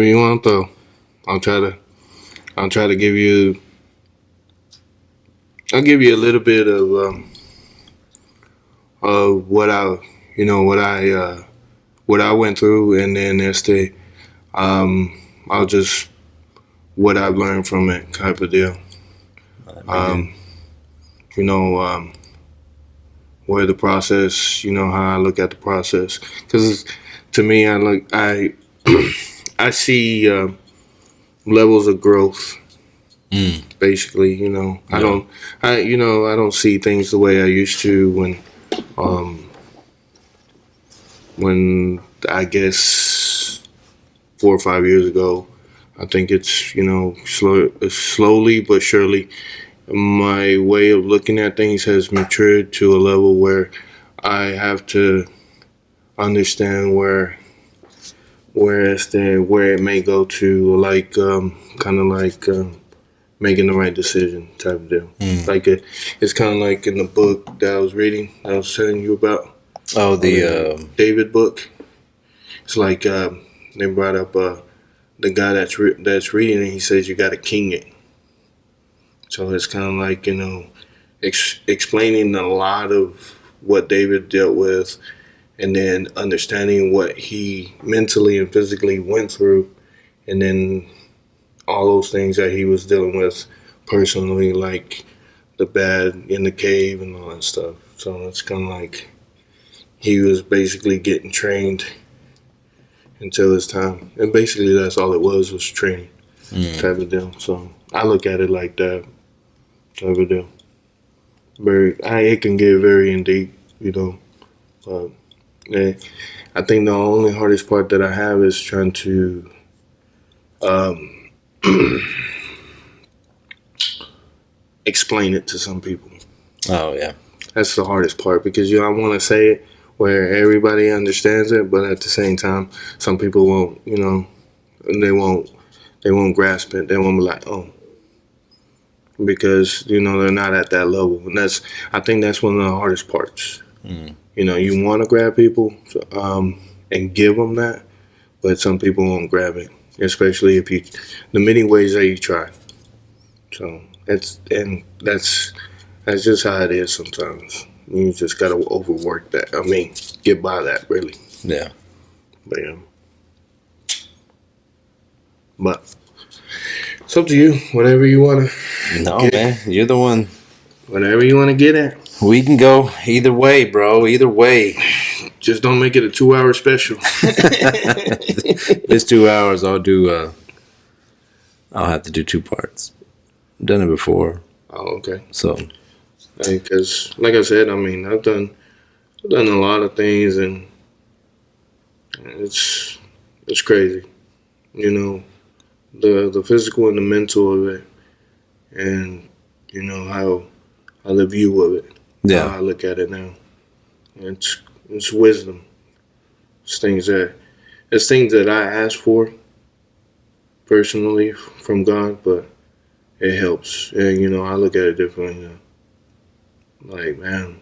whatever you want though. I'll try to. I'll try to give you. I'll give you a little bit of what I, what I went through, and then I'll just what I've learned from it, type of deal. Um, you know, where the process, how I look at the process, because to me, I see levels of growth. Basically, I don't see things the way I used to when I guess 4 or 5 years ago. I think it's slowly but surely my way of looking at things has matured to a level where I have to understand where it may go to, like kind of like making the right decision type of deal. Like it's kind of like in the book that I was reading, I was telling you about. Oh, the David book. It's like they brought up the guy that's reading it. He says you got to king it. So it's kind of like explaining a lot of what David dealt with, and then understanding what he mentally and physically went through, and then all those things that he was dealing with personally, like the bad in the cave and all that stuff. So it's kind of like he was basically getting trained until his time. And basically that's all it was training type of deal. So I look at it like that type of deal. It can get very in deep, But I think the only hardest part that I have is trying to explain it to some people. Oh yeah, that's the hardest part, because I want to say it where everybody understands it, but at the same time, some people won't. They won't grasp it. They won't be like, oh, because they're not at that level, and I think that's one of the hardest parts. You want to grab people and give them that, but some people won't grab it, especially if the many ways that you try. So that's just how it is sometimes. You just gotta overwork that. I mean, get by that, really. Yeah. But yeah. But it's up to you. Whatever you wanna. No, man, you're the one. Whatever you wanna get at. We can go either way, bro. Either way. Just don't make it a 2-hour special. This 2 hours, I'll have to do 2 parts. I've done it before. Oh, okay. So, because like I said, I mean, I've done a lot of things, and it's crazy. The physical and the mental of it, and how the view of it. Yeah. How I look at it now. It's wisdom. It's things that I ask for personally from God, but it helps. And I look at it differently now. Like, man,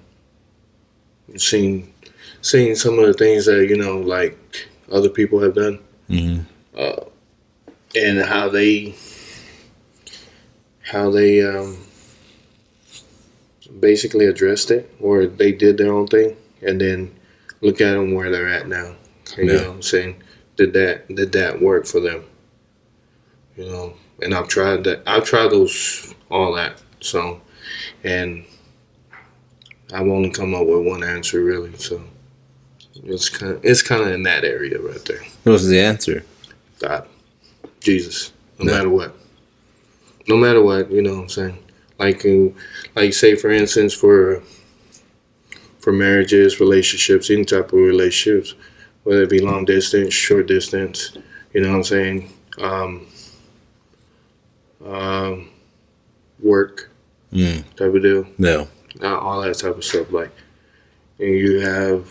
seeing some of the things that like other people have done, and how they basically addressed it, or they did their own thing, and then look at them where they're at now. You know what I'm saying? Did that work for them? And I've tried that. I've tried all that. So, and I've only come up with one answer, really. So it's kind of in that area right there. What's the answer? God, Jesus. No matter what. No matter what, you know what I'm saying. Like say for instance, for marriages, relationships, any type of relationships, whether it be long distance, short distance, you know what I'm saying. Work type of deal. No. All that type of stuff. Like, and you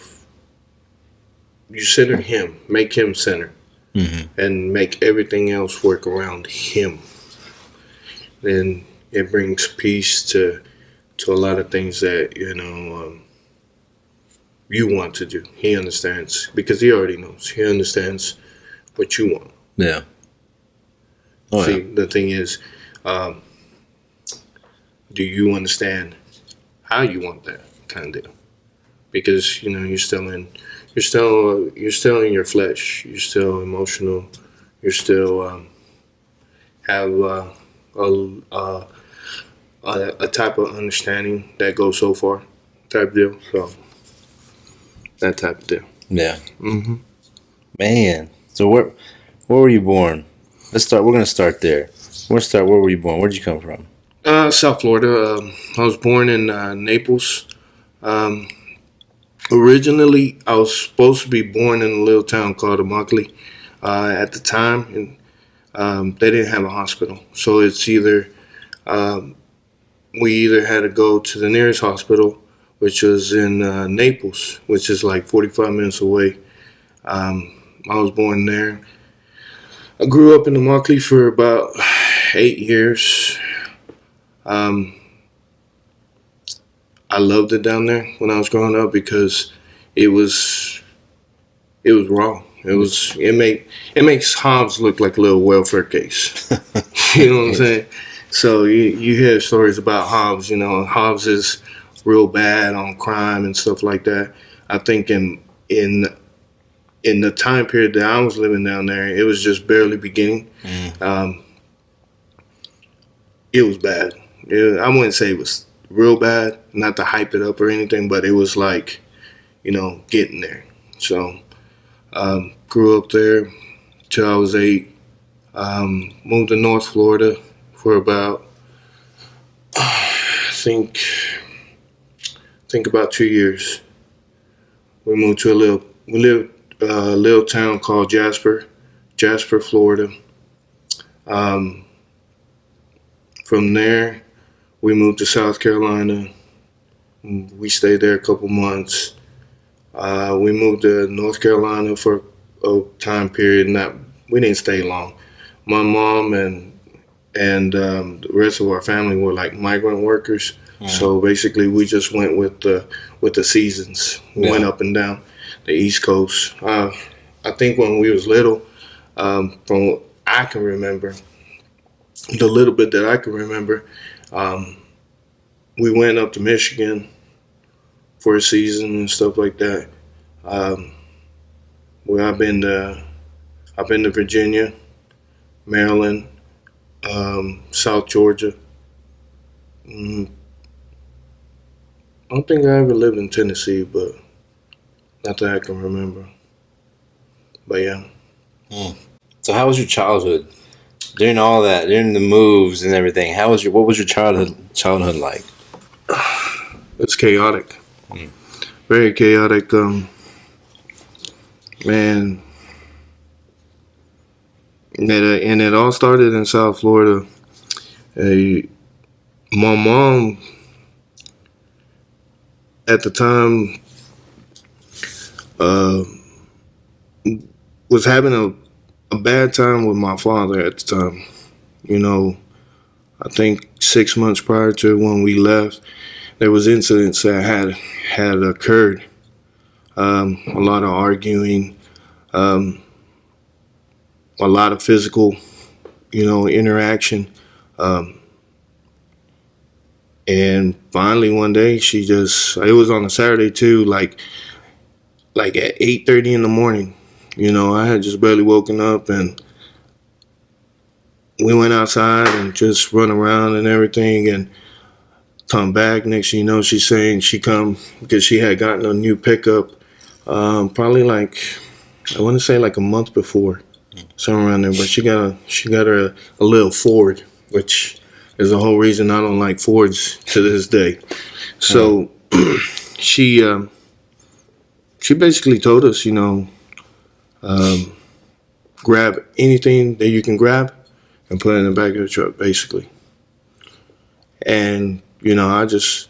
center him, make him center, and make everything else work around him. Then it brings peace to a lot of things that you want to do. He understands, because he already knows. He understands what you want. Yeah. Oh, See, yeah. the thing is, um, do you understand how you want that kind of deal? Because you're still in your flesh. You're still emotional. You're still have a, a a type of understanding that goes so far, type deal. So that type of deal. Yeah. hmm Man. So where were you born? Let's start. We're gonna start there. We're gonna start. Where were you born? Where'd you come from? South Florida. I was born in Naples. Um, Originally, I was supposed to be born in a little town called Immokalee. At the time, and they didn't have a hospital, so it's either um, we either had to go to the nearest hospital, which was in Naples, which is like 45 minutes away. I was born there. I grew up in Immokalee for about 8 years. Um, I loved it down there when I was growing up because it was it was raw. It makes Hobbs look like a little welfare case. You know what I'm saying? So you hear stories about Hobbs. Hobbs is real bad on crime and stuff like that. I think in the time period that I was living down there, it was just barely beginning. Mm. Um, it was bad. I wouldn't say it was real bad, not to hype it up or anything, but it was like getting there. So grew up there till I was 8. Moved to North Florida for about I think about 2 years. We lived a little town called Jasper, Florida. Um, from there, we moved to South Carolina. We stayed there a couple months. We moved to North Carolina for a time period. Not We didn't stay long. My mom and the rest of our family were like migrant workers. Mm. So basically, we just went with the seasons. We went Yeah. up and down the East Coast. I think when we was little, from what I can remember, the little bit that I can remember, um, we went up to Michigan for a season and stuff like that. Um, where I've been to Virginia, Maryland, South Georgia. Mm, I don't think I ever lived in Tennessee, but not that I can remember. But yeah, Mm. So how was your childhood? During all that, during the moves and everything, what was your childhood like? it's chaotic, Mm. very chaotic. Man, and it all started in South Florida. Uh, my mom at the time uh, was having a bad time with my father at the time. You know, I think 6 months prior to when we left, there was incidents that had occurred. A lot of arguing, um, a lot of physical, interaction. Um, and finally, one day, it was on a Saturday too, like at 8:30 in the morning. I had just barely woken up, and we went outside and just run around and everything, and come back. Next thing you know, she's saying she come because she had gotten a new pickup, probably like I want to say like a month before, somewhere around there. But she got her a little Ford, which is the whole reason I don't like Fords to this day. Mm. So she she basically told us, um, grab anything that you can grab and put it in the back of the truck, basically. And I just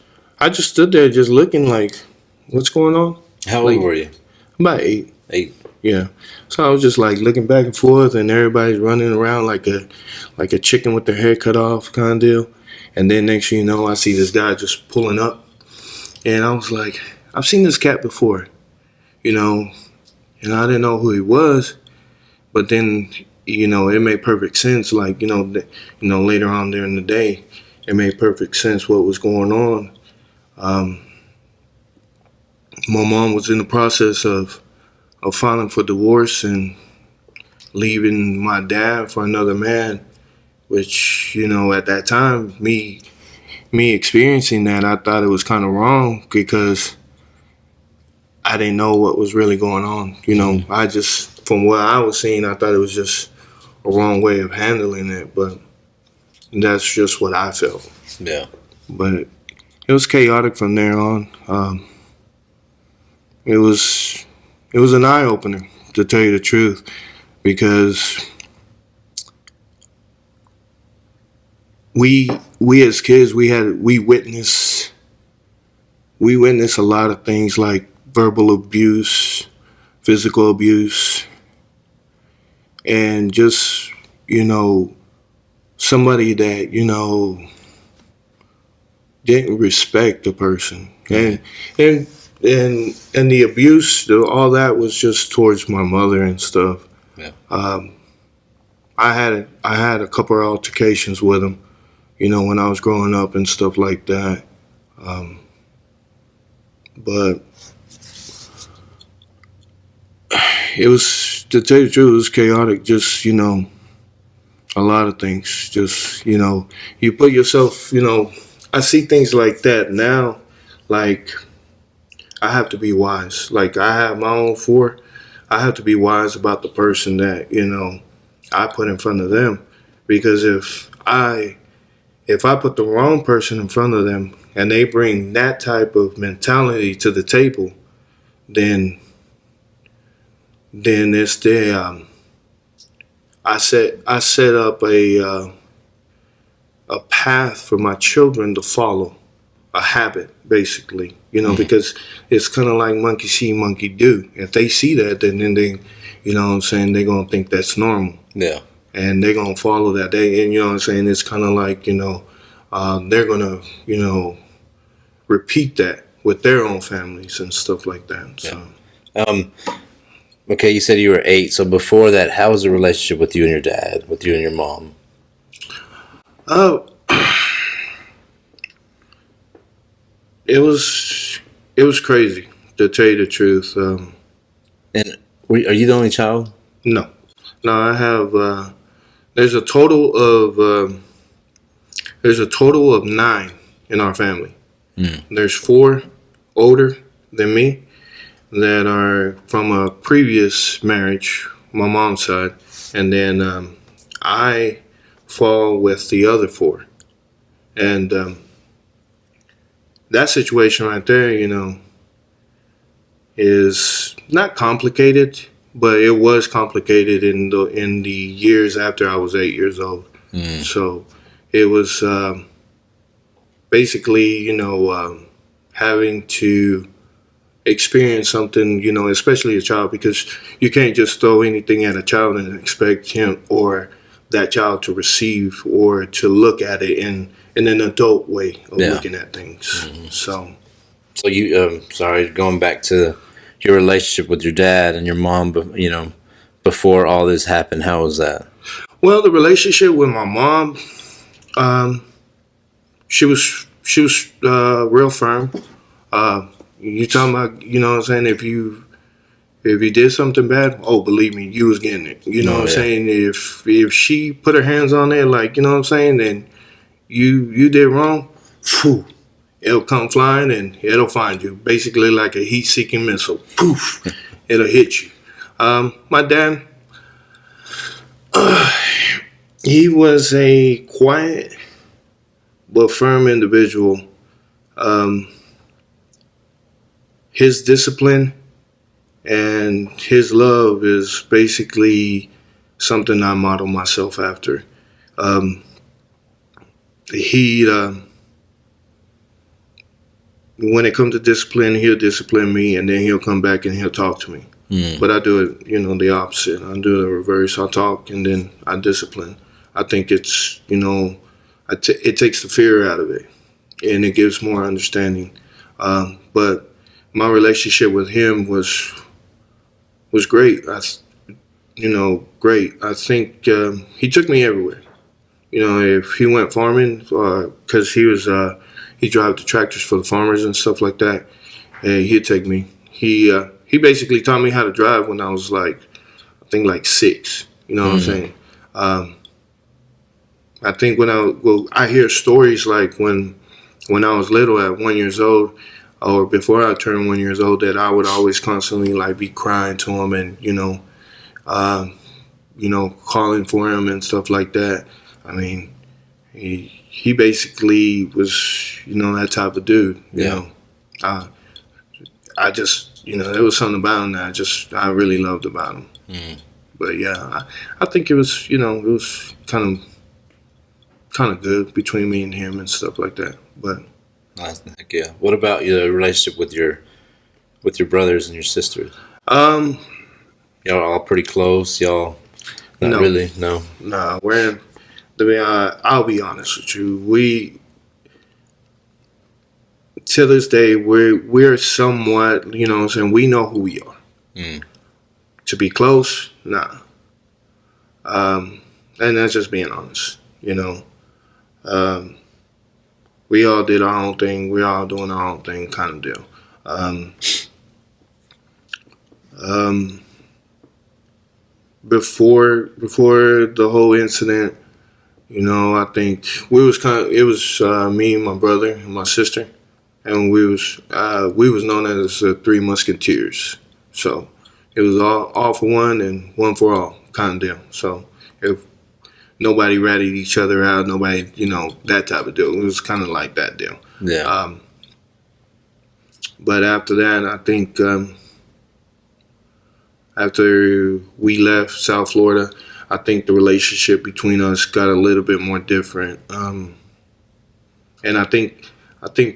stood there just looking like, what's going on? How old Like were you? about 8. 8. Yeah. So I was just like looking back and forth, and everybody's running around like a chicken with their head cut off kind of deal. And then next thing you know, I see this guy just pulling up, and I was like, I've seen this cat before, you know, and I didn't know who he was. But then it made perfect sense. Like, later on during the day, it made perfect sense what was going on. Um, my mom was in the process of filing for divorce and leaving my dad for another man, which, at that time, me experiencing that, I thought it was kind of wrong because I didn't know what was really going on. I just, from what I was seeing, I thought it was just a wrong way of handling it, but that's just what I felt. Yeah. But it was chaotic from there on. It was an eye opener, to tell you the truth, because we as kids we witnessed a lot of things like verbal abuse, physical abuse, and just somebody that didn't respect the person, and the abuse, all that was just towards my mother and stuff. Yeah. I had a couple of altercations with him, when I was growing up and stuff like that. But it was, to tell you the truth, it was chaotic. Just a lot of things. Just you put yourself. I see things like that now. Like, I have to be wise. Like, I have my own four. I have to be wise about the person that I put in front of them, because if I put the wrong person in front of them and they bring that type of mentality to the table, then it's the I set up a path for my children to follow, a habit basically, because it's kind of like monkey see, monkey do. If they see that, then they, what I'm saying, they're gonna think that's normal. Yeah. And they're gonna follow that. And what I'm saying, it's kind of like they're gonna repeat that with their own families and stuff like that. So. Yeah. Okay, you said you were 8. So before that, how was the relationship with you and your dad, with you and your mom? Oh, it was crazy, to tell you the truth. And are you the only child? No, I have. There's a total of 9 in our family. There's 4 older than me that are from a previous marriage, my mom's side, and then I fall with the other 4, and that situation right there, is not complicated, but it was complicated in the years after I was 8 years old. So it was basically, having to experience something, especially a child, because you can't just throw anything at a child and expect him or that child to receive or to look at it in an adult way of looking at things. So you, going back to your relationship with your dad and your mom, before all this happened, how was that? Well, the relationship with my mom, she was real firm. You talking about, what I'm saying, if you did something bad, oh, believe me, you was getting it. What I'm saying? If she put her hands on it, like, what I'm saying, then you did wrong, phew, it'll come flying and it'll find you. Basically like a heat-seeking missile. Poof, it'll hit you. My dad, he was a quiet but firm individual. His discipline and his love is basically something I model myself after. He, when it comes to discipline, he'll discipline me, and then he'll come back and he'll talk to me. But I do it, the opposite. I do the reverse. I talk and then I discipline. I think it's, it takes the fear out of it, and it gives more understanding. But my relationship with him was great. great. I think he took me everywhere. If he went farming, because he drove the tractors for the farmers and stuff like that, and he'd take me. He basically taught me how to drive when I was like, I think like 6. You know what I'm Mm. saying? I think I hear stories like when I was little at 1 years old, or before I turned 1 years old, that I would always constantly like be crying to him and um, calling for him and stuff like that. I mean, he basically was that type of dude. Yeah. Uh, I just there was something about him that I really loved about him. Mm. But yeah, I think it was it was kind of good between me and him and stuff like that. But Nice. Heck yeah. What about your relationship with your brothers and your sisters? um, Y'all all pretty close. Y'all not no, really. No. nah, we're to be I'll be honest with you. We to this day we're somewhat what I'm saying, we know who we are. Mm. To be close, nah. And that's just being honest. Um, we all did our own thing. We all doing our own thing, kind of deal. Um, um, before the whole incident, I think it was me, my brother, and my sister, and we was known as the Three Musketeers. So it was all for one and one for all, kind of deal. So if nobody ratted each other out, nobody, that type of deal. It was kind of like that deal. Yeah. But after that, I think after we left South Florida, I think the relationship between us got a little bit more different. And I think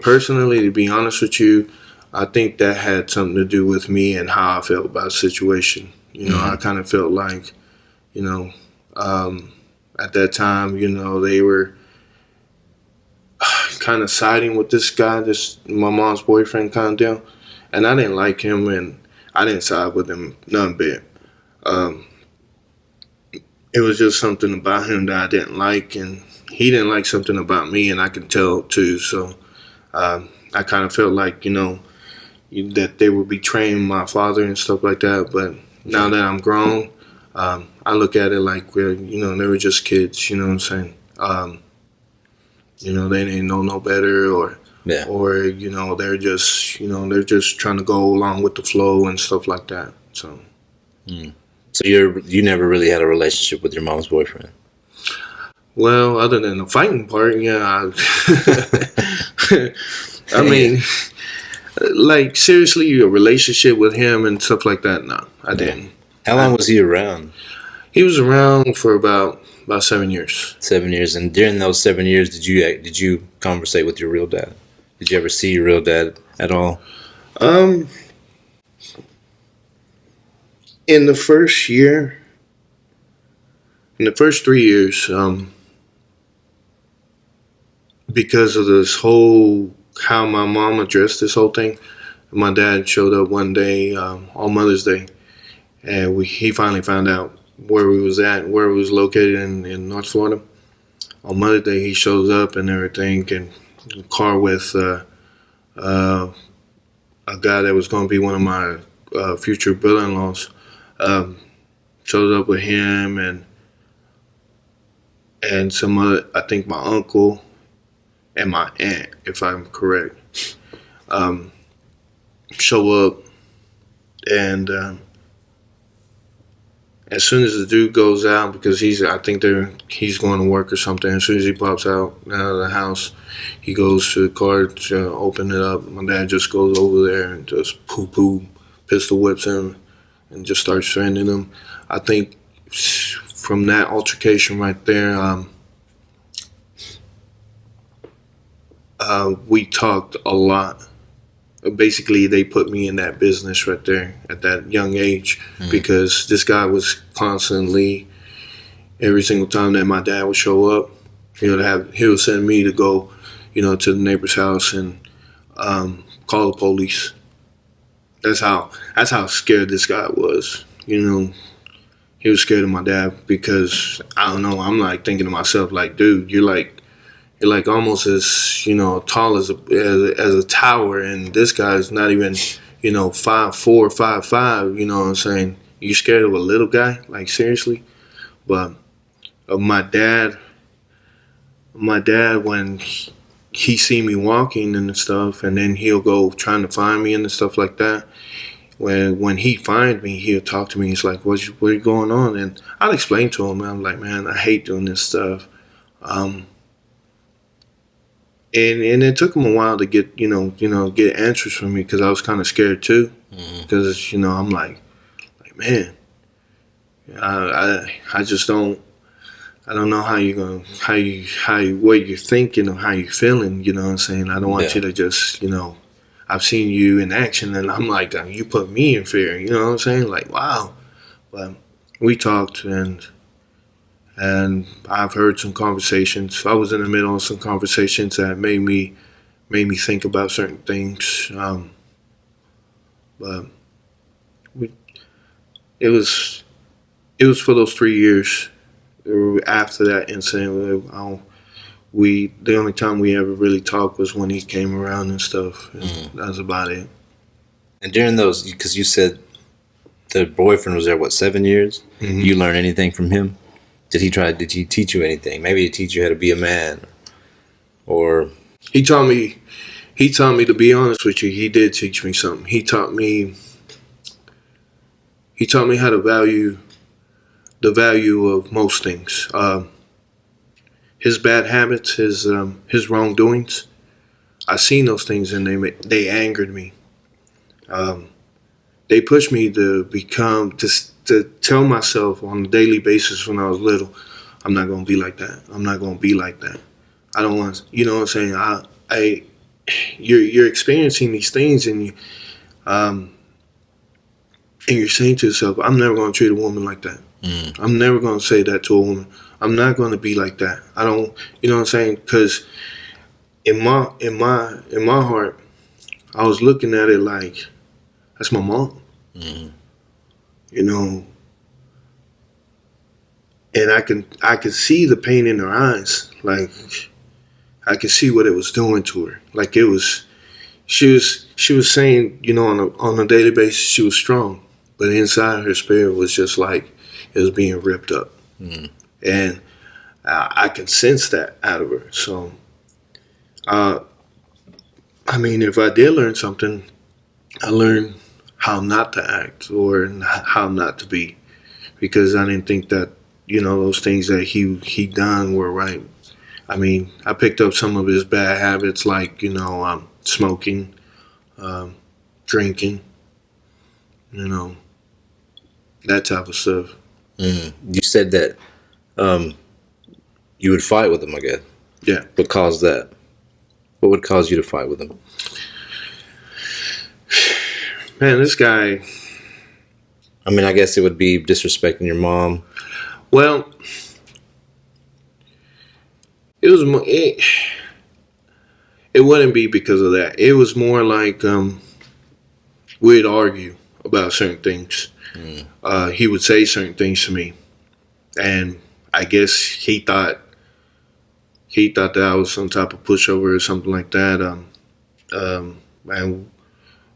personally, to be honest with you, I think that had something to do with me and how I felt about the situation. I kind of felt like, you know, um, at that time, they were kind of siding with this guy, this my mom's boyfriend, kind of deal. And I didn't like him, and I didn't side with him none bit. Um, it was just something about him that I didn't like, and he didn't like something about me, and I could tell too. So I kind of felt like that they were betraying my father and stuff like that. But now that I'm grown, I look at it like they were just kids. You know what I'm saying? They didn't know no better, or Yeah. they're just trying to go along with the flow and stuff like that. So So you never really had a relationship with your mom's boyfriend. well, other than the fighting part, yeah. I mean, like seriously, a relationship with him and stuff like that. No, I didn't. How long was he around? He was around for about 7 years. 7 years. And during those 7 years, did you conversate with your real dad? Did you ever see your real dad at all? Um, in the first year, in the first 3 years, because of this whole how my mom addressed this whole thing, my dad showed up one day on Mother's Day, and he finally found out where we was at, where we was located in North Florida. On Mother's Day, he shows up and everything, and a car with a guy that was going to be one of my future brother-in-laws. Shows up with him and some other, I think my uncle and my aunt, if I'm correct, show up, and as soon as the dude goes out, because he's going to work or something. As soon as he pops out of the house, he goes to the car to open it up. My dad just goes over there and just pistol whips him, and just starts threatening him. I think from that altercation right there, we talked a lot. Basically, they put me in that business right there at that young age, because this guy was constantly, every single time that my dad would show up, he would send me to go, to the neighbor's house and call the police. That's how scared this guy was. He He was scared of my dad because I don't know. I'm like thinking to myself, like, dude, you're like almost as tall as a tower, and this guy's not even 5'4", 5'5". You know what I'm saying? You scared of a little guy? Like seriously? But my dad, when he see me walking and stuff, and then he'll go trying to find me and stuff like that. When he find me, he'll talk to me. He's like, "What's going on?" And I'll explain to him. I'm like, "Man, I hate doing this stuff." Um, and it took him a while to get answers from me because I was kind of scared too. Because I'm like, man, I just don't. I don't know how you going what you're thinking or how you're feeling. You know what I'm saying? I don't want you to just I've seen you in action, and I'm like, you put me in fear. You know what I'm saying? Like, wow. But we talked, and I've heard some conversations. I was in the middle of some conversations that made me think about certain things. But we, it was for those 3 years after that incident. The only time we ever really talked was when he came around and stuff. And that was about it. And during those, because you said the boyfriend was there, what, 7 years? Mm-hmm. You learn anything from him? Did he teach you anything? Maybe he teach you how to be a man, or he taught me. To be honest with you, he did teach me something. He taught me how to value the value of most things. His bad habits, his wrongdoings. I seen those things and they angered me. They pushed me to to tell myself on a daily basis when I was little, I'm not gonna be like that. I'm not gonna be like that. I don't want. You know what I'm saying? You're experiencing these things and you're saying to yourself, I'm never gonna treat a woman like that. I'm never gonna say that to a woman. I'm not gonna be like that. I don't. You know what I'm saying? Because in my heart, I was looking at it like that's my mom. You know, and I can see the pain in her eyes. Like I could see what it was doing to her. Like it was, she was saying, on a daily basis she was strong, but inside her spirit was just like it was being ripped up, and I can sense that out of her. So, I mean, if I did learn something, I learned how not to act or how not to be, because I didn't think that those things that he done were right. I mean, I picked up some of his bad habits, like smoking, drinking, that type of stuff. You said that you would fight with him, I guess. Yeah. What caused that? What would cause you to fight with him? Man, this guy. I mean, I guess it would be disrespecting your mom. Well, it was. It wouldn't be because of that. It was more like we'd argue about certain things. He would say certain things to me, and I guess he thought that I was some type of pushover or something like that. And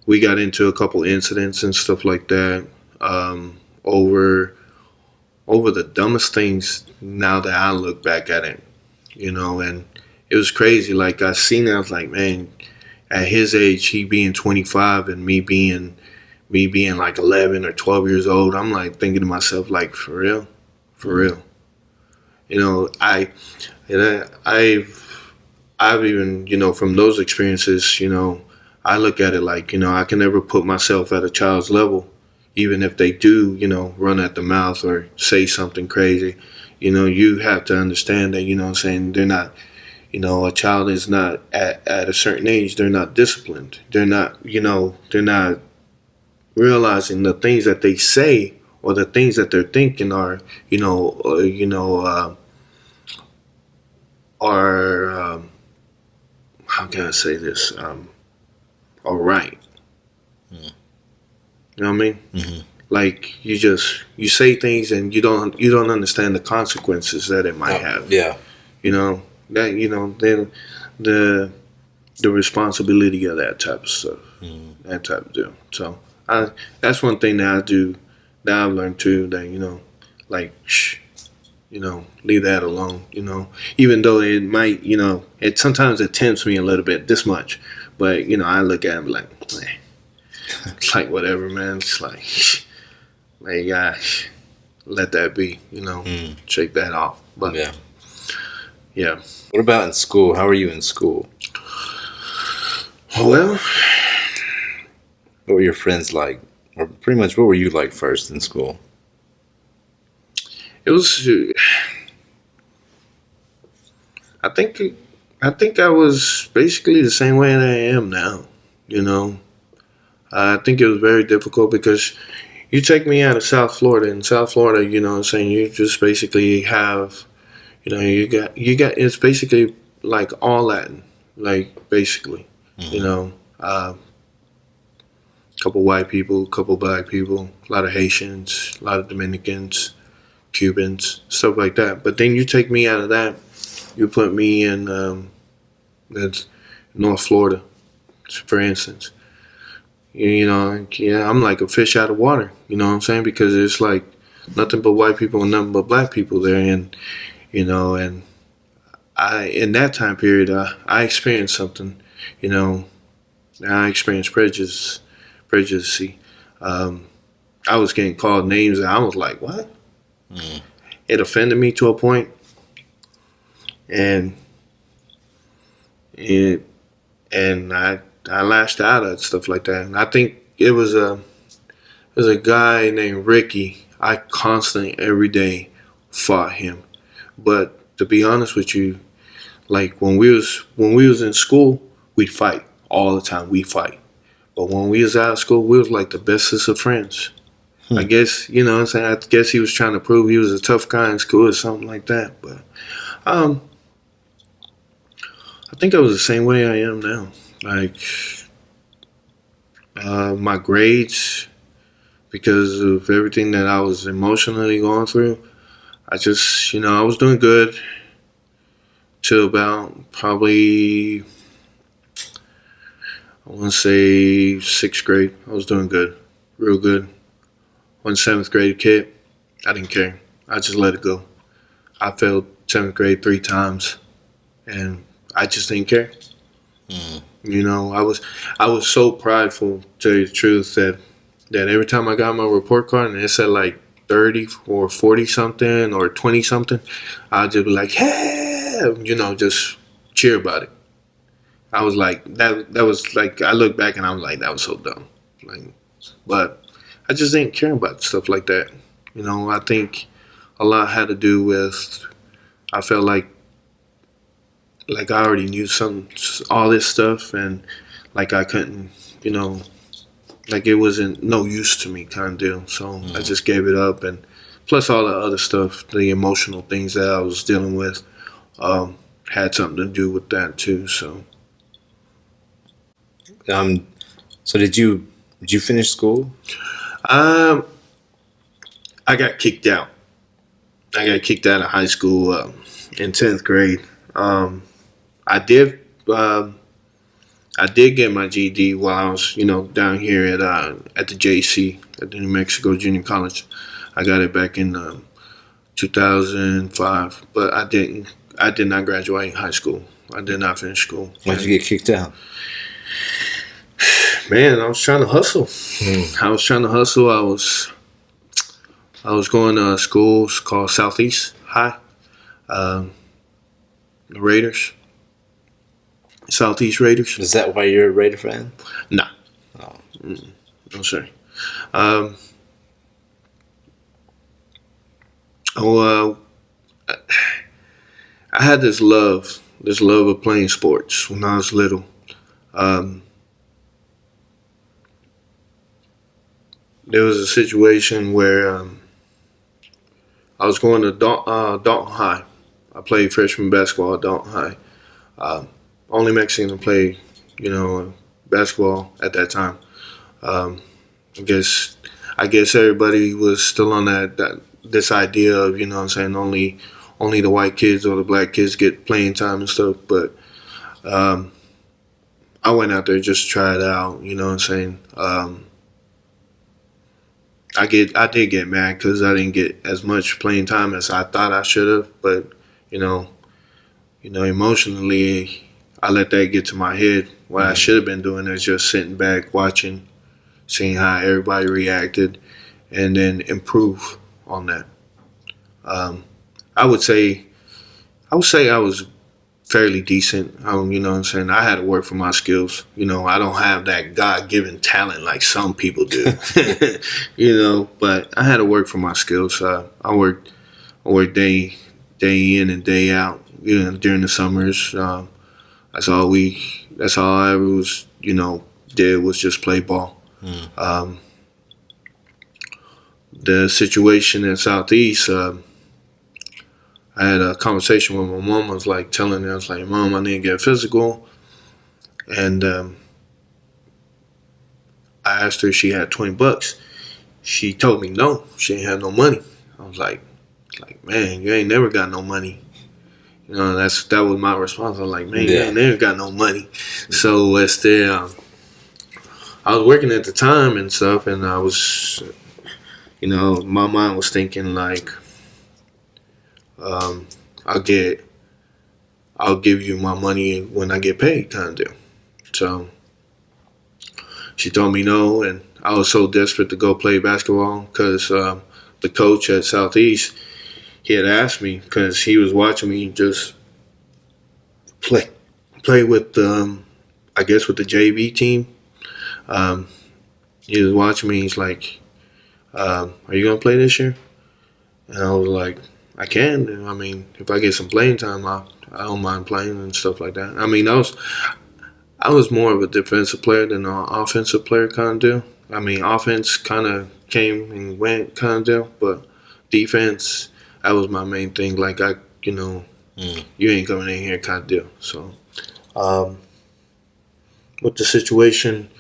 we got into a couple incidents and stuff like that over the dumbest things. Now that I look back at it, and it was crazy. Like I seen it, I was like, man, at his age, he being 25 and me being like 11 or 12 years old, I'm like thinking to myself, like, for real. I've even, from those experiences, I look at it like, I can never put myself at a child's level, even if they do, run at the mouth or say something crazy. You have to understand that, what I'm saying, they're not, a child is not at a certain age, they're not disciplined. They're not, they're not realizing the things that they say or the things that they're thinking are, are how can I say this? Are right. You know what I mean? like you say things and you don't understand the consequences that it might have. Yeah. You know that then the the responsibility of that type of stuff, that type of deal. So I that's one thing that I do that I've learned too. That like leave that alone. Even though it might it sometimes it tempts me a little bit this much, but I look at it like, eh, it's like whatever, man. It's like gosh, let that be. Shake that off. But Yeah. yeah. What about in school? How are you in school? Well, What were your friends like? Or pretty much, what were you like first in school? it was. I think I think I was basically the same way that I am now. You know, I think it was very difficult because you take me out of South Florida. In South Florida, what I'm saying, you just basically have, you got it's basically like all Latin, like basically, you know, a couple white people, couple black people, a lot of Haitians, a lot of Dominicans, Cubans, stuff like that. But then you take me out of that, you put me in that's North Florida, for instance. Yeah, I'm like a fish out of water. You know what I'm saying? Because it's like nothing but white people and nothing but black people there, and I in that time period, I experienced something. You know, I experienced prejudice. Prejudice. See, I was getting called names, and I was like, "What?" It offended me to a point, and it and I lashed out at stuff like that. And I think it was a guy named Ricky. I constantly every day fought him. But to be honest with you, like when we was in school, we'd fight all the time. We fight. But when we was out of school, we was like the bestest of friends. I guess what I'm saying. I guess he was trying to prove he was a tough guy in school or something like that. But um, I think I was the same way I am now. Like my grades, because of everything that I was emotionally going through. I just, I was doing good till about probably, I want to say sixth grade. I was doing good, real good. One seventh grade kid, I didn't care. I just let it go. I failed seventh grade 3 times, and I just didn't care. I was so prideful, to tell you the truth, that every time I got my report card and it said like 30 or 40 something or 20 something, I'd just be like, hey, just cheer about it. I was like, that was like, I look back and I was like, that was so dumb. Like, but I just didn't care about stuff like that. I think a lot had to do with, I felt like I already knew all this stuff, and like I couldn't, like it wasn't no use to me kind of deal. So I just gave it up, and plus all the other stuff, the emotional things that I was dealing with, had something to do with that too. So Um, so did you finish school? um, I got kicked out. I got kicked out of high school in 10th grade. I did. I did get my GED while I was, down here at the JC at the New Mexico Junior College. I got it back in 2005, but I didn't. I did not graduate high school. I did not finish school. Why'd you get kicked out? Man, I was trying to hustle. I was trying to hustle. I was going to schools called Southeast High, the Raiders, Southeast Raiders. Is that why you're a Raider fan? Nah, Oh. no sir. Um, oh, I had this love of playing sports when I was little. Um, there was a situation where I was going to Dalton High. I played freshman basketball at Dalton High. Only Mexican to play, basketball at that time. I guess I guess everybody was still on that this idea of, you know what I'm saying, only the white kids or the black kids get playing time and stuff. But um, I went out there just to try it out. You know what I'm saying. I did get mad because I didn't get as much playing time as I thought I should have. But you know, emotionally, I let that get to my head. What I should have been doing is just sitting back, watching, seeing how everybody reacted, and then improve on that. Um, I would say I was fairly decent. You know what I'm saying? I had to work for my skills. You know, I don't have that God given talent like some people do. You know, but I had to work for my skills. I worked day in and day out. You know, during the summers. That's all I ever was, did was just play ball. Um, the situation at Southeast, I had a conversation with my mom. I was like telling her, I was like, Mom, I need to get physical. And I asked her if she had $20. She told me no, she ain't had no money. I was like, man, you ain't never got no money. You know, that was my response. I was like, man, you ain't never got no money. So instead, I was working at the time and stuff, and I was, my mind was thinking like, um, I'll give you my money when I get paid, kind of deal. So she told me no, and I was so desperate to go play basketball because the coach at Southeast, he had asked me because he was watching me just play with I guess with the JV team. Um, he was watching me. He's like, "Are you gonna play this year?" And I was like, "I can. I mean, if I get some playing time, I don't mind playing and stuff like that." I mean, I was more of a defensive player than an offensive player kind of deal. I mean, offense kind of came and went kind of deal, but defense, that was my main thing. Like you ain't coming in here kind of deal. So, um, with the situation,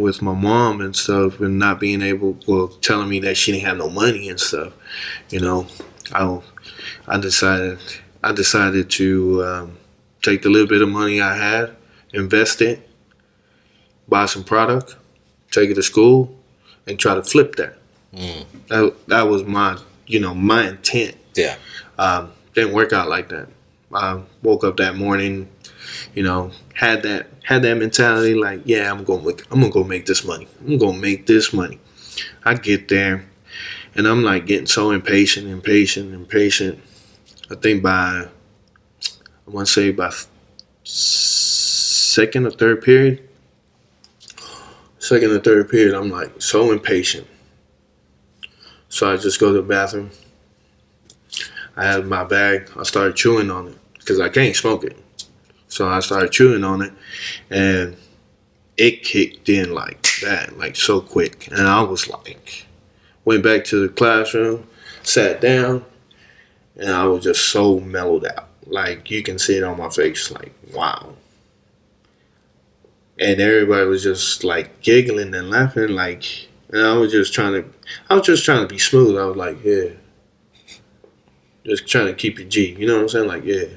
with my mom and stuff, and not being able, well, telling me that she didn't have no money and stuff, you know, I, I decided to take the little bit of money I had, invest it, buy some product, take it to school, and try to flip that. That was my intent. Yeah. Didn't work out like that. I woke up that morning, had that mentality like, yeah, I'm gonna go make this money. I'm gonna make this money. I get there, and I'm like getting so impatient. I think I want to say by second or third period, I'm like so impatient. So I just go to the bathroom. I had my bag. I started chewing on it because I can't smoke it. So I started chewing on it, and it kicked in like that, like so quick. And I was like, went back to the classroom, sat down, and I was just so mellowed out. Like you can see it on my face, like wow. And everybody was just like giggling and laughing, like, and I was just trying to be smooth. I was like, yeah, just trying to keep it G. You know what I'm saying? Like, yeah.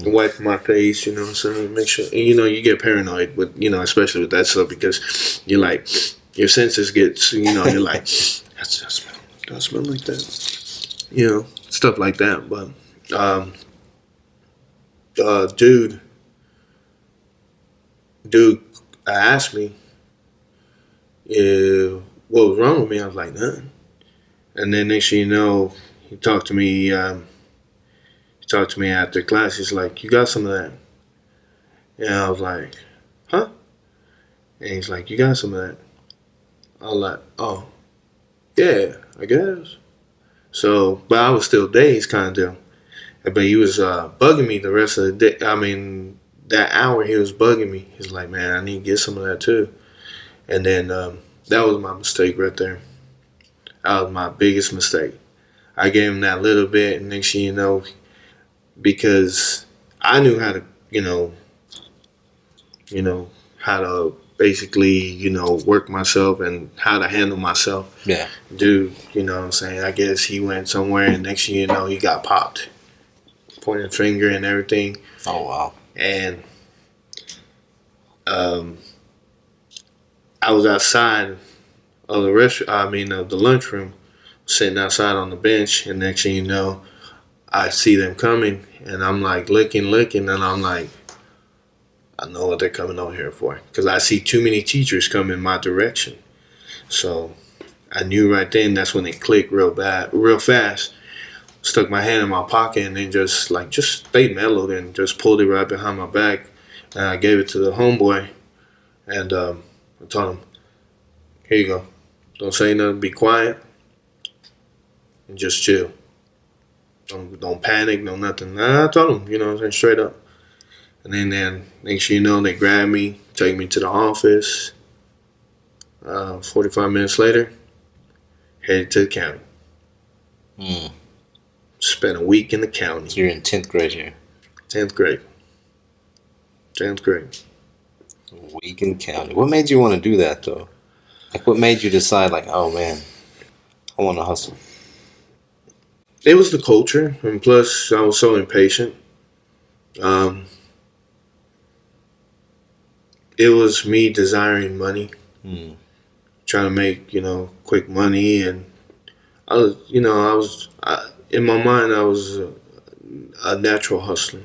Wipe my face, you know what I'm saying? Make sure, and, you get paranoid with, especially with that stuff because you're like, your senses gets, you're like, that smell like that, stuff like that. But, dude asked me what was wrong with me. I was like, nothing. And then next thing you know, he talked to me. He talked to me after class. He's like, "You got some of that?" And I was like, "Huh?" And he's like, "You got some of that?" I was like, "Oh, yeah, I guess." So, but I was still dazed, kind of deal. But he was bugging me the rest of the day. I mean, that hour he was bugging me. He's like, "Man, I need to get some of that too." And then that was my mistake right there. That was my biggest mistake. I gave him that little bit, and next thing you know, because I knew how to, how to basically, work myself and how to handle myself. Yeah. Dude, you know what I'm saying? I guess he went somewhere and next thing you know, he got popped. Pointing finger and everything. Oh, wow. And I was outside of the lunchroom, sitting outside on the bench, and next thing you know, I see them coming, and I'm like looking, and I'm like, I know what they're coming over here for, because I see too many teachers come in my direction. So I knew right then that's when it clicked real fast. Stuck my hand in my pocket and then just stayed mellowed and just pulled it right behind my back. And I gave it to the homeboy, and I told him, "Here you go. Don't say nothing. Be quiet and just chill. Don't panic. No nothing." And I told him, what I'm saying, straight up. And then next thing you know, they grabbed me, take me to the office. 45 minutes later, headed to the county. Spent a week in the county. So you're in 10th grade here. 10th grade. A week in the county. What made you want to do that, though? Like, what made you decide, like, oh, man, I want to hustle? It was the culture, and plus I was so impatient. It was me desiring money, trying to make quick money, and in my mind I was a natural hustler.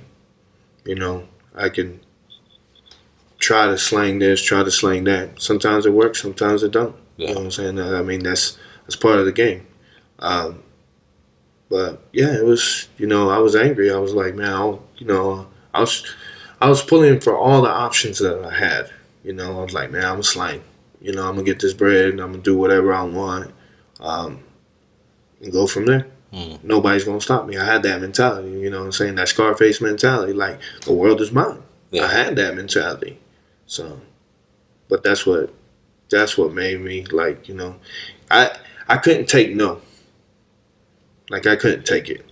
I can try to slang this, try to slang that. Sometimes it works, sometimes it don't. Yeah. You know what I'm saying? I mean that's part of the game. But yeah, it was. I was angry. I was like, man, I was pulling for all the options that I had. I was like, man, I'm a slang. I'm gonna get this bread and I'm gonna do whatever I want, and go from there. Nobody's gonna stop me. I had that mentality. You know what I'm saying? That Scarface mentality. Like the world is mine. Yeah. I had that mentality. So, but that's what made me like. I couldn't take no. Like I couldn't take it.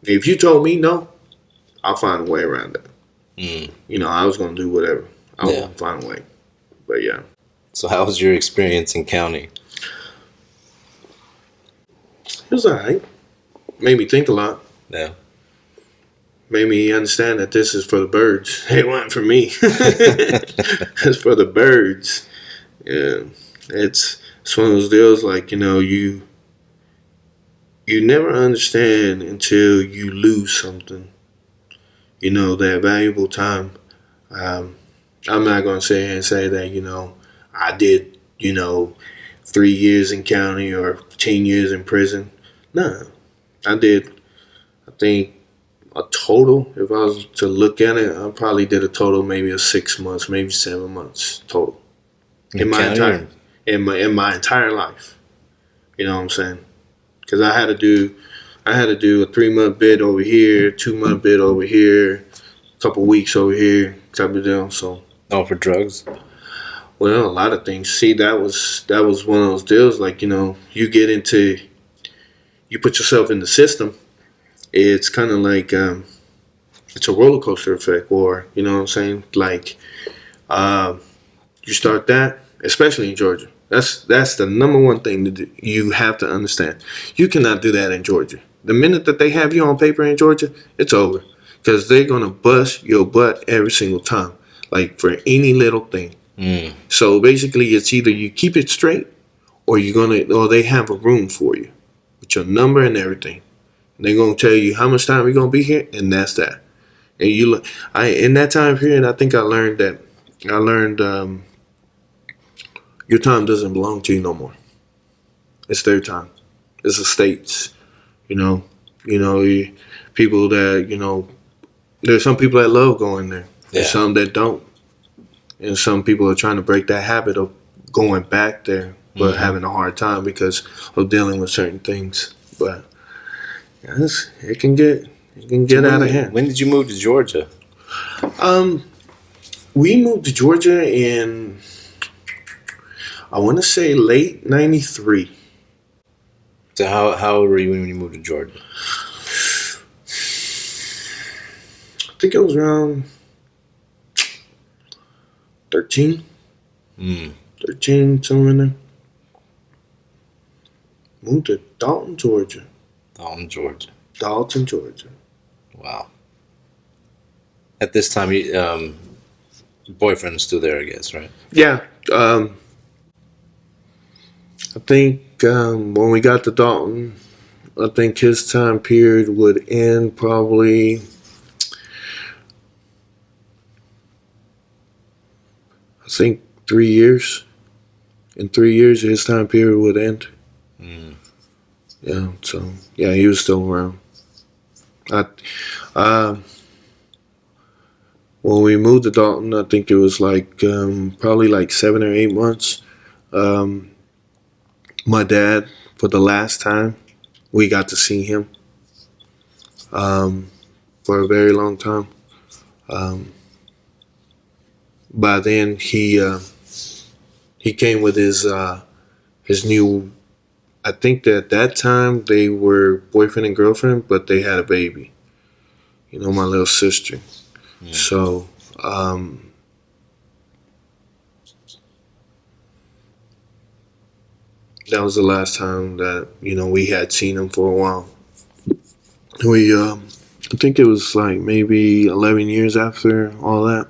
If you told me no, I'll find a way around that. I was gonna do whatever. I was gonna find a way. But yeah. So how was your experience in county? It was alright. Made me think a lot. Yeah. Made me understand that this is for the birds. It wasn't for me. It's for the birds. Yeah. It's one of those deals like, you never understand until you lose something. That valuable time. I'm not going to sit here and say that, I did, 3 years in county or 10 years in prison. No. I did, I think, a total, if I was to look at it, I probably did a total maybe of 6 months, maybe 7 months total. In my entire life. You know what I'm saying? Because I had to do a 3-month bid over here, 2-month bid over here, a couple weeks over here, type of deal. So. Oh, for drugs? Well, a lot of things. See, that was one of those deals. Like you put yourself in the system. It's kind of like it's a roller coaster effect, or you know what I'm saying? Like you start that, especially in Georgia. That's the number one thing to do. You have to understand. You cannot do that in Georgia. The minute that they have you on paper in Georgia, it's over. Because they're going to bust your butt every single time. Like for any little thing. So basically it's either you keep it straight or they have a room for you. With your number and everything. And they're going to tell you how much time you're going to be here, and that's that. And in that time period, I think I learned your time doesn't belong to you no more. It's their time. It's the state's. People that, there's some people that love going there. There's some that don't. And some people are trying to break that habit of going back there, but having a hard time because of dealing with certain things. But yes, it can get out of hand. When did you move to Georgia? We moved to Georgia in, I want to say late 93. So how old were you when you moved to Georgia? I think it was around 13, Mm. 13, somewhere in there. Moved to Dalton, Georgia. Georgia. Dalton, Georgia. Wow. At this time, your boyfriend's still there, I guess, right? Yeah. I think when we got to Dalton, I think his time period would end probably, I think, 3 years. In 3 years, his time period would end. Mm. Yeah, so, yeah, he was still around. I, uh, when we moved to Dalton, I think it was like probably like 7 or 8 months. Um, my dad, for the last time, we got to see him for a very long time. Um, by then, he came with his new. I think that at that time they were boyfriend and girlfriend, but they had a baby. You know, my little sister. Mm. So that was the last time that we had seen him for a while. We I think it was like maybe 11 years after all that.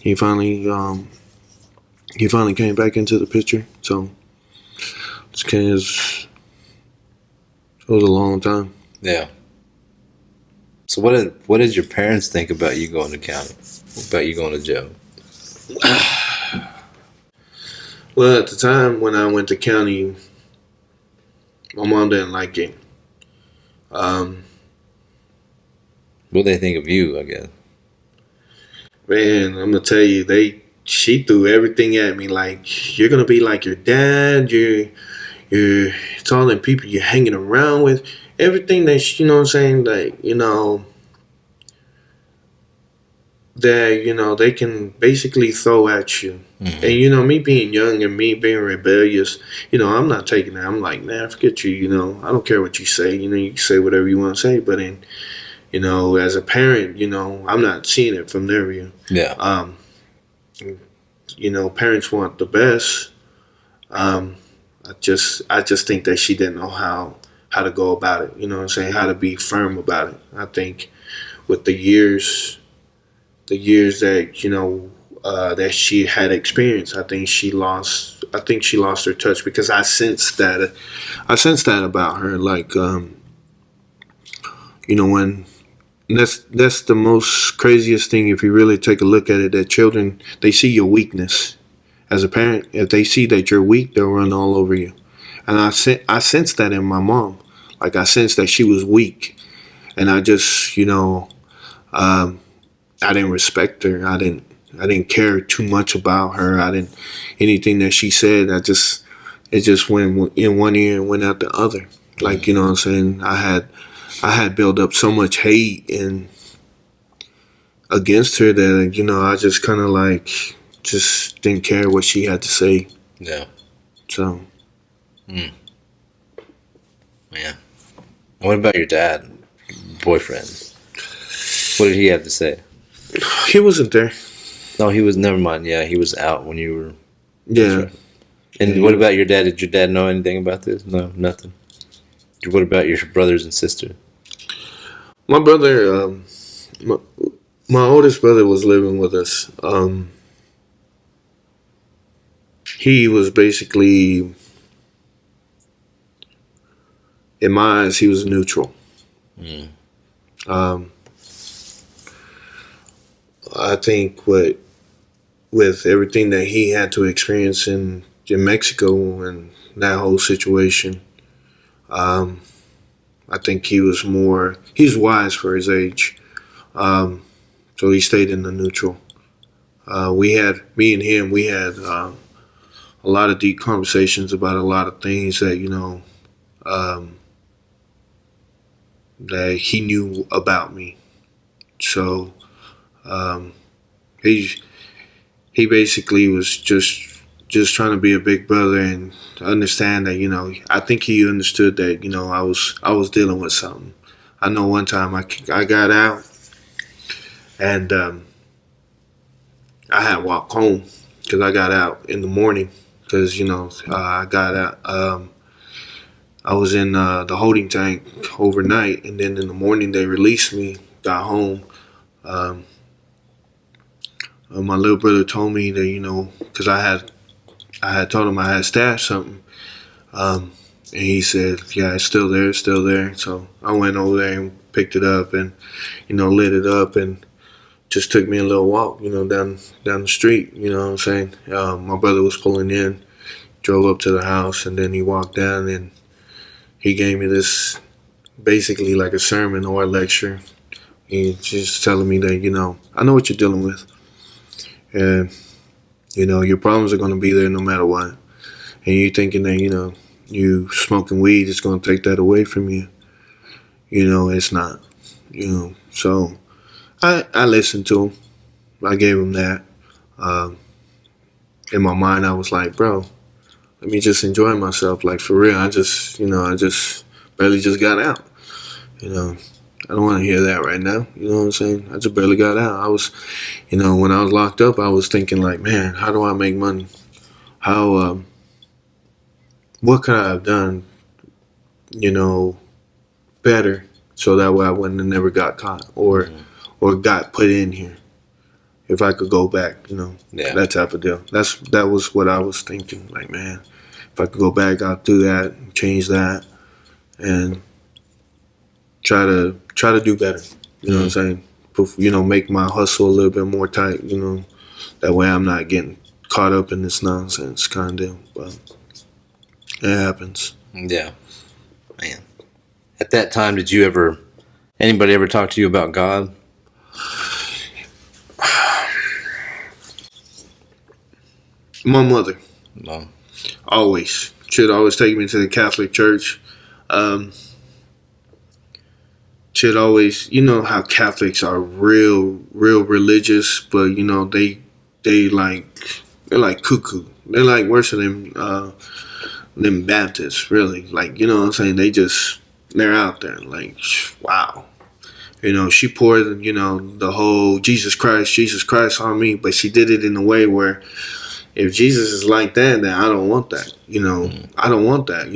He finally came back into the picture. So it's kind of it was a long time. Yeah. So what did your parents think about you going to county? About you going to jail? Well, at the time when I went to county, my mom didn't like it. Um, What do they think of you, I guess? Man, I'm gonna tell you, she threw everything at me. Like, you're gonna be like your dad. You're it's all the people you're hanging around with. Everything that you know what I'm saying, like, that they can basically throw at you. Mm-hmm. And me being young and me being rebellious, I'm not taking that. I'm like, nah, forget you. I don't care what you say. You can say whatever you want to say. But then, as a parent, I'm not seeing it from their view. Yeah. Parents want the best. I just think that she didn't know how to go about it. You know what I'm saying? How to be firm about it. I think with the years that that she had experienced, I think she lost her touch, because I sensed that about her. Like, when that's the most craziest thing. If you really take a look at it, that children, they see your weakness. As a parent, if they see that you're weak, they'll run all over you. And I sensed that in my mom. Like, I sensed that she was weak, and I just I didn't respect her. I didn't care too much about her. I didn't anything that she said. It just went in one ear and went out the other. Like, you know what I'm saying? I had built up so much hate and against her that I just kind of like just didn't care what she had to say. Yeah. So. Yeah. What about your dad, boyfriend? What did he have to say? He wasn't there. No, he was. Never mind. Yeah, he was out when you were. Yeah. Right. And what about your dad? Did your dad know anything about this? No, nothing. What about your brothers and sister? My brother, my oldest brother was living with us. He was basically, in my eyes, he was neutral. Mm. I think with everything that he had to experience in Mexico and that whole situation, I think he's wise for his age. So he stayed in the neutral. Me and him, we had a lot of deep conversations about a lot of things that, that he knew about me. So he basically was just trying to be a big brother and understand that I think he understood that I was dealing with something. I know one time I got out and I had walked home because I got out in the morning because I got out. I was in the holding tank overnight, and then in the morning they released me. Got home. Um, my little brother told me that because I had told him I had stashed something, and he said, "Yeah, it's still there, it's still there." So I went over there and picked it up and lit it up and just took me a little walk, down the street. You know what I'm saying? My brother was pulling in, drove up to the house, and then he walked down and he gave me this basically like a sermon or a lecture. He's just telling me that I know what you're dealing with, and your problems are going to be there no matter what. And you thinking that you smoking weed is going to take that away from you. It's not. So I listened to him. I gave him that. Um, in my mind, I was like, bro, let me just enjoy myself. Like, for real, I just barely just got out. I don't want to hear that right now. You know what I'm saying? I just barely got out. I was, when I was locked up, I was thinking like, man, how do I make money? What could I have done, better so that way I wouldn't have never got caught or got put in here. If I could go back, Yeah. that type of deal. That was what I was thinking. Like, man, if I could go back, I'll do that, change that, and try to do better. You know what I'm saying? Make my hustle a little bit more tight. That way I'm not getting caught up in this nonsense kind of deal. But it happens. Yeah, man. At that time, did anybody ever talk to you about God? My mother. No. Always. She'd always take me to the Catholic Church. She'd always, how Catholics are real religious, but they're like cuckoo. They're like worse than them Baptists, really. Like, you know what I'm saying? They're out there. Like, wow. She poured, the whole Jesus Christ on me, but she did it in a way where if Jesus is like that, then I don't want that. I don't want that.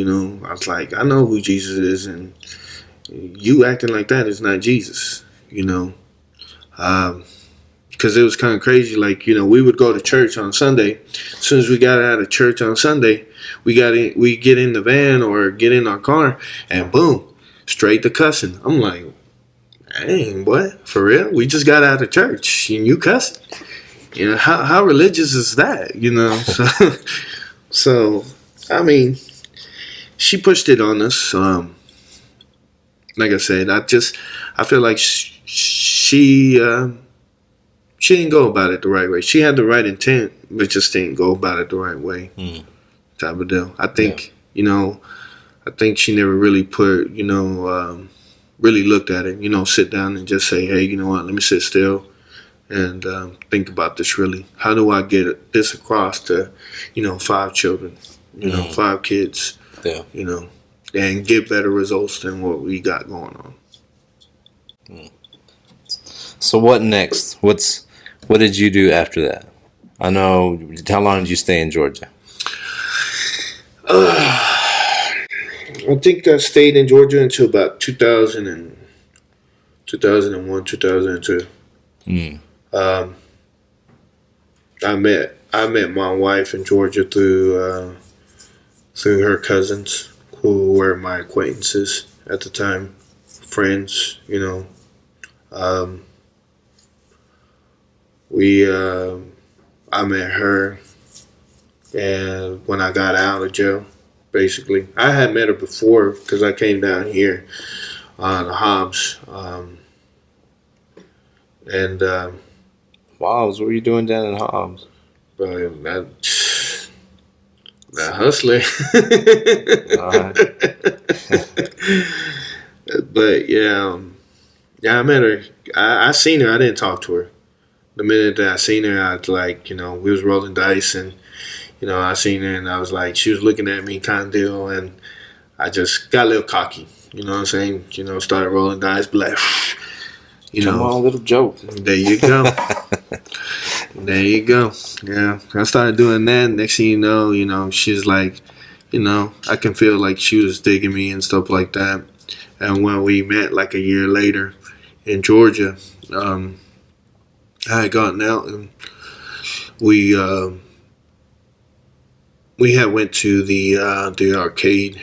I was like, I know who Jesus is, and you acting like that is not Jesus. Because it was kind of crazy. Like, we would go to church on Sunday. As soon as we got out of church on Sunday, we get in the van or get in our car, and boom, straight to cussing. I'm like, dang, what? For real? We just got out of church and you cussing? How religious is that? So I mean, she pushed it on us. Like I said, I feel like she didn't go about it the right way. She had the right intent, but just didn't go about it the right way. Type of deal. I think, I think she never really put, really looked at it, sit down and just say, hey, you know what, let me sit still and think about this really. How do I get this across to, 5 children, 5 kids, and get better results than what we got going on. So what next? What did you do after that? I know. How long did you stay in Georgia? I think I stayed in Georgia until about 2001, 2002. I met my wife in Georgia through her cousins who were my acquaintances at the time, friends. I met her, and when I got out of jail, basically, I had met her before because I came down here on the Hobbs, and Hobbs, what were you doing down in Hobbs? that hustler. But yeah, I met her. I seen her. I didn't talk to her. The minute that I seen her, I was like, we was rolling dice, and I seen her, and I was like, she was looking at me, kind of deal, and I just got a little cocky. You know what I'm saying? Started rolling dice, but like, Come on, little joke. There you go. There you go. Yeah, I started doing that. Next thing you know, she's like, I can feel like she was digging me and stuff like that. And when we met like a year later in Georgia, um, I had gotten out and we we had went to the arcade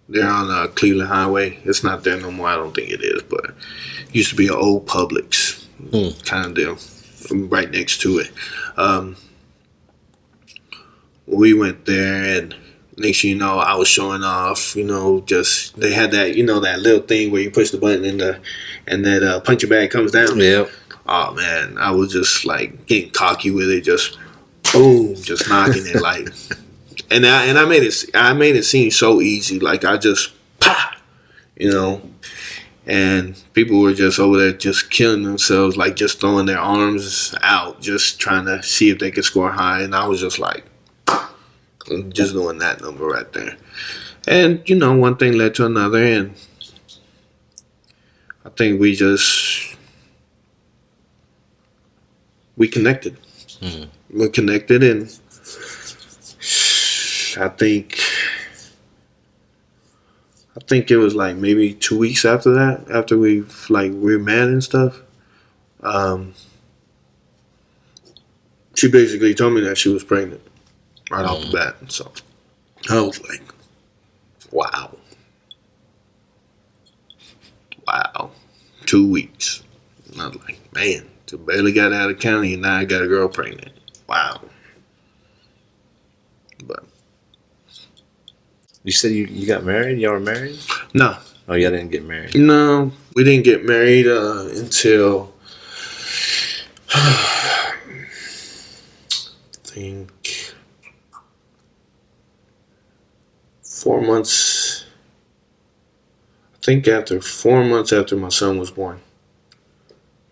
there on Cleveland Highway. It's not there no more. I don't think it is, but it used to be an old Publix kind of deal right next to it. Um, we went there and next thing you know, I was showing off, just they had that, that little thing where you push the button and that puncher bag comes down. Yep. Oh man, I was just like getting cocky with it, just boom, just knocking it like, and I made it seem so easy, like I just pop, you know, and people were just over there just killing themselves, like just throwing their arms out, just trying to see if they could score high, and I was just like, just doing that number right there, and one thing led to another, and I think we connected. We connected, and I think it was like maybe 2 weeks after that, after we met and stuff. She basically told me that she was pregnant right off the bat. So I was like, wow, 2 weeks. And I was like, man, just barely got out of county and now I got a girl pregnant. Wow. But You said you got married? Y'all were married? no. Oh, y'all didn't get married? No, we didn't get married until I think 4 months. I think after 4 months after my son was born.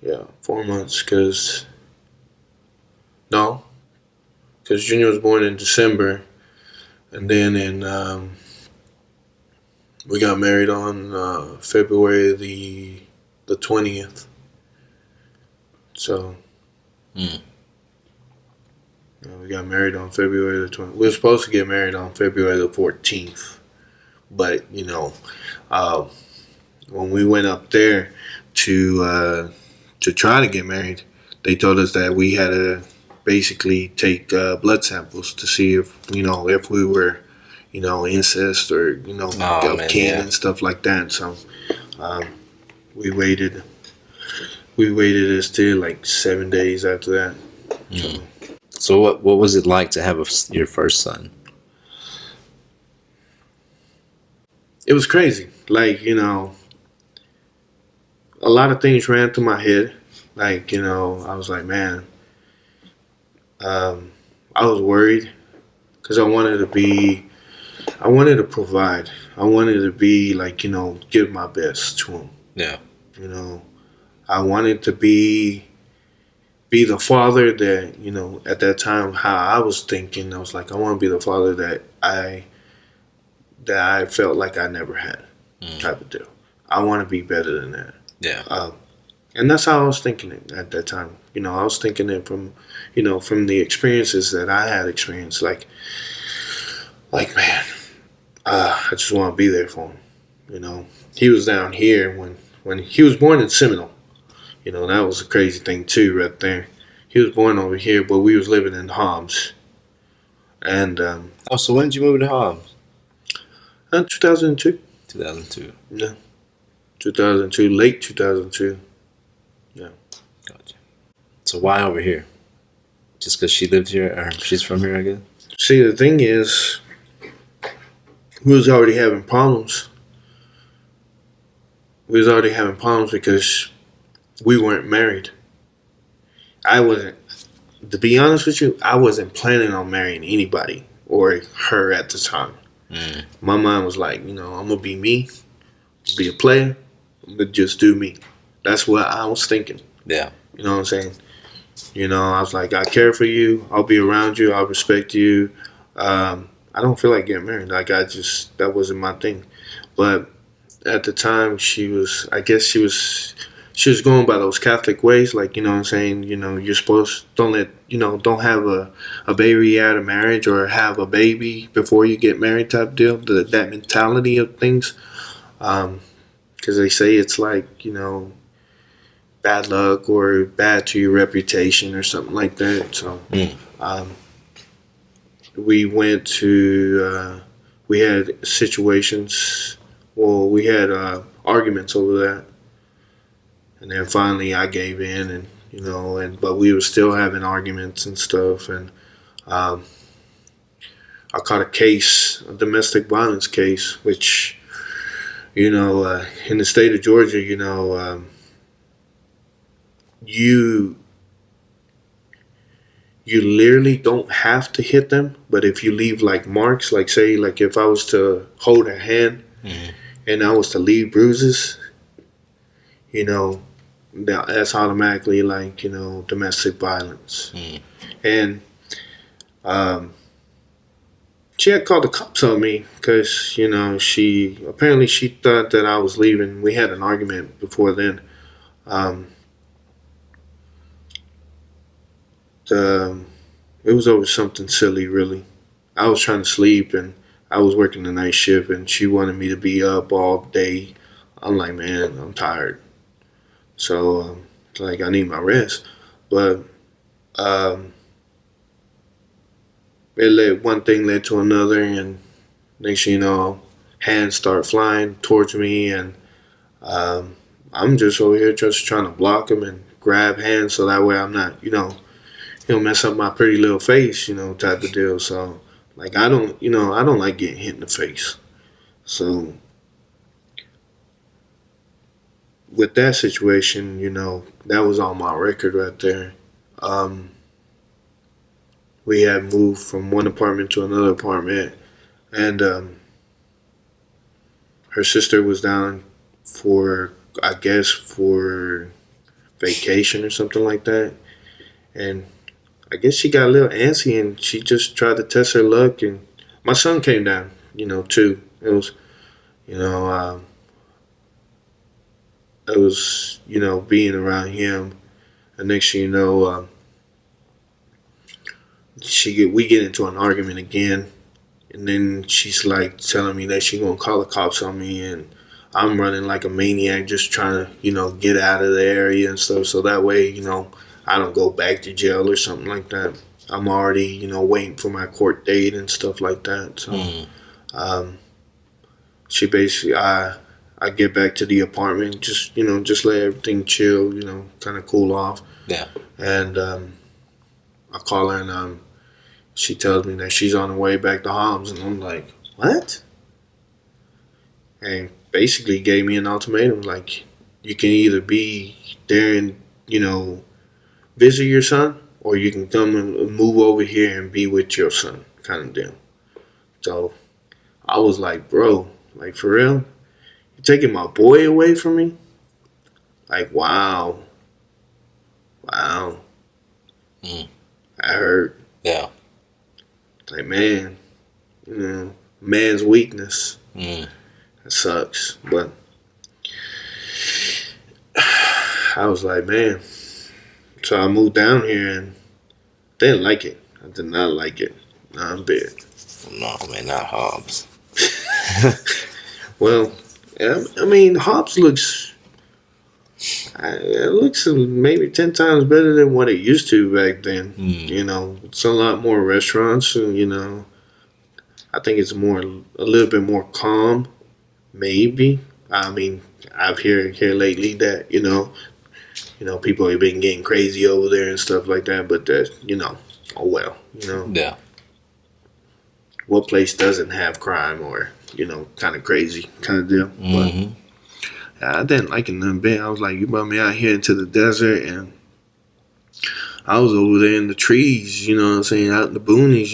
Yeah, 4 months because Junior was born in December, and then we got married on February the 20th. So we got married on February the 20th. We were supposed to get married on February the 14th, but when we went up there to try to get married, they told us that we had to basically take blood samples to see if we were incest or of kin and stuff like that. So we waited. We waited still like 7 days after that. So what was it like to have your first son? It was crazy. Like, a lot of things ran through my head. Like, I was like, man, I was worried because I wanted to provide. I wanted to be like, give my best to him. Yeah. I wanted to be the father that, at that time, how I was thinking, I was like, I want to be the father that I felt like I never had, type of deal. I want to be better than that. Yeah. And that's how I was thinking it at that time. I was thinking it from the experiences that I had experienced. Like man, I just want to be there for him. He was down here when he was born in Seminole. That was a crazy thing too, right there. He was born over here, but we was living in Hobbs. And so when did you move to Hobbs? 2002. 2002. Yeah. 2002, late 2002. Yeah. Gotcha. So why over here? Just because she lived here, or she's from here, I guess? See, the thing is, we was already having problems. We was already having problems because we weren't married. I wasn't, to be honest with you, I wasn't planning on marrying anybody or her at the time. My mind was like, I'm going to be me, be a player, I'm going to just do me. That's what I was thinking. Yeah. You know what I'm saying? I was like, I care for you, I'll be around you, I'll respect you. I don't feel like getting married. Like, that wasn't my thing. But at the time, she was she was going by those Catholic ways, like, you know what I'm saying, you're supposed, don't have a baby out of marriage or have a baby before you get married type deal, that mentality of things. Because they say it's like, bad luck or bad to your reputation or something like that. So um, we went to, we had situations, well, we had arguments over that. And then finally I gave in, and but we were still having arguments and stuff. And um, I caught a domestic violence case, which, in the state of Georgia, you you literally don't have to hit them, but if you leave like marks, like say, like if I was to hold her hand and I was to leave bruises, you know, that's automatically like domestic violence. And um, she had called the cops on me because she thought that I was leaving. We had an argument before then. Um, the It was over something silly, really. I was trying to sleep and I was working the night shift, and she wanted me to be up all day. I'm like, man, I'm tired. So, like, I need my rest. But um, one thing led to another, and next thing you know, hands start flying towards me, and um, I'm just over here just trying to block him and grab hands so that way I'm not, he'll mess up my pretty little face, type of deal. So, like, I don't like getting hit in the face. So, with that situation, that was on my record right there. Um, we had moved from one apartment to another apartment, and her sister was down for, I guess, for vacation or something like that. And I guess she got a little antsy and she just tried to test her luck. And my son came down, too. You know, um, it was, being around him. And next thing you know, we get into an argument again. And then she's like telling me that she gonna call the cops on me, and I'm running like a maniac, just trying to, get out of the area and stuff. So that way, I don't go back to jail or something like that. I'm already, waiting for my court date and stuff like that. So, she basically, I get back to the apartment, just let everything chill, kind of cool off. Yeah. And I call her, and she tells me that she's on her way back to Hobbs, and I'm like, what? And basically gave me an ultimatum, like, you can either be there and, visit your son, or you can come and move over here and be with your son, kind of deal. So I was like, bro, like, for real? You taking my boy away from me? Like, wow. Wow. Mm. I hurt. Yeah. Like, man, man's weakness. Mm. That sucks. But I was like, man. So I moved down here and didn't like it. I did not like it. Not a bit. No, man, not Hobbs. Well, I mean, Hobbs it looks maybe 10 times better than what it used to back then. It's a lot more restaurants, and, I think it's a little bit more calm, maybe. I mean, I've heard here lately that, people have been getting crazy over there and stuff like that, but oh well, Yeah. what place doesn't have crime or, kind of crazy kind of deal. Mm-hmm. But I didn't like it none bit. I was like, you brought me out here into the desert, and I was over there in the trees, out in the boonies,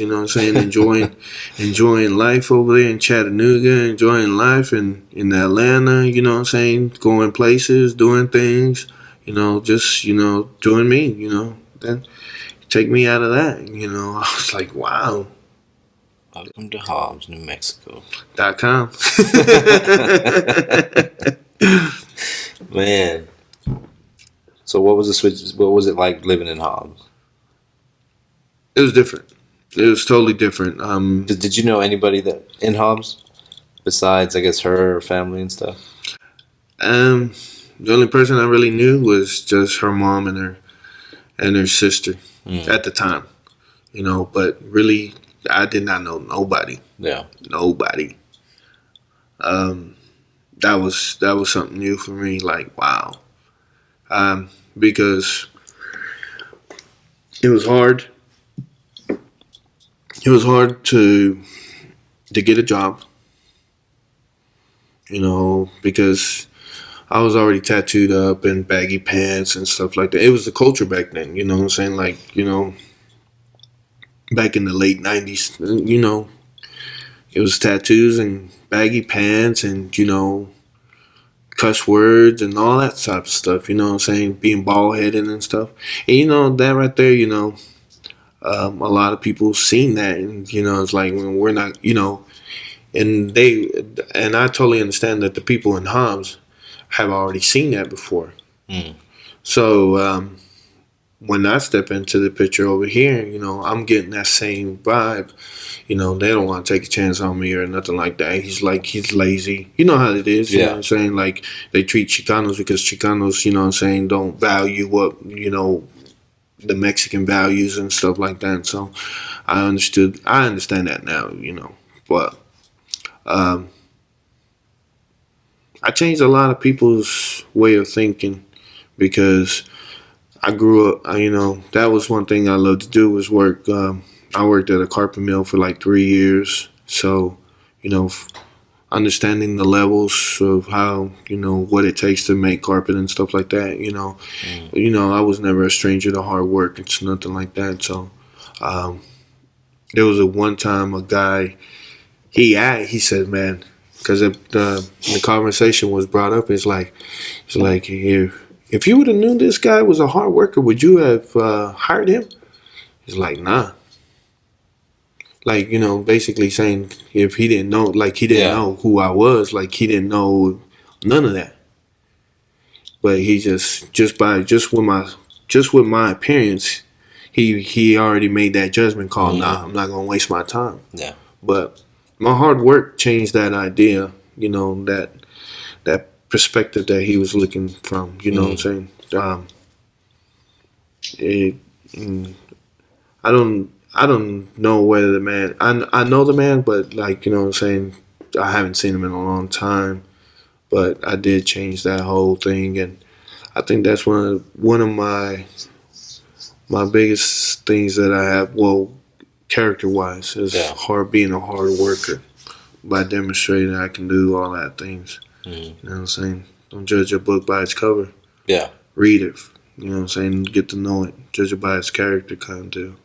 enjoying life over there in Chattanooga, enjoying life in Atlanta, going places, doing things, just, doing me, then take me out of that, I was like, wow. Welcome to Hobbs, New Mexico. .com. Man, So what was the switch? What was it like living in Hobbs? It was different. It was totally different. Did you know anybody that in Hobbs besides, I guess, her family and stuff? Um, the only person I really knew was just her mom and her sister at the time. You know, but really, I did not know nobody. Yeah. Nobody. Um, that was something new for me. Like, wow. Because it was hard. It was hard to get a job. You know, because I was already tattooed up and baggy pants and stuff like that. It was the culture back then. You know what I'm saying? Like, you know, back in the late '90s. You know, it was tattoos and baggy pants and cuss words and all that type of stuff. You know what I'm saying? Being bald headed and stuff. And that right there. A lot of people seen that, and it's like when we're not. And I totally understand that the people in Homs have already seen that before. Mm. So when I step into the picture over here, I'm getting that same vibe. They don't want to take a chance on me or nothing like that. He's lazy. You know how it is, you know what I'm saying? Like, they treat Chicanos because Chicanos, you know what I'm saying, don't value what, the Mexican values and stuff like that. So I understand that now, But I changed a lot of people's way of thinking because I grew up, that was one thing I loved to do was work. I worked at a carpet mill for like 3 years. So, understanding the levels of how, what it takes to make carpet and stuff like that, I was never a stranger to hard work. It's nothing like that. So, there was a one time a guy, he said, man, because the conversation was brought up, it's like if you would have knew this guy was a hard worker, would you have hired him? He's like, nah. Like, basically saying if he didn't know, like he didn't know who I was, like he didn't know none of that. But he just with my appearance, he already made that judgment call. Nah, I'm not gonna waste my time. Yeah. But my hard work changed that idea. That perspective that he was looking from. You know what I'm saying? It, I don't know whether the man. I know the man, but like what I'm saying, I haven't seen him in a long time. But I did change that whole thing, and I think that's one of my biggest things that I have. Well, character wise, is being a hard worker by demonstrating I can do all that things. You know what I'm saying? Don't judge a book by its cover. Yeah. Read it. You know what I'm saying? Get to know it. Judge it by its character, kind of deal.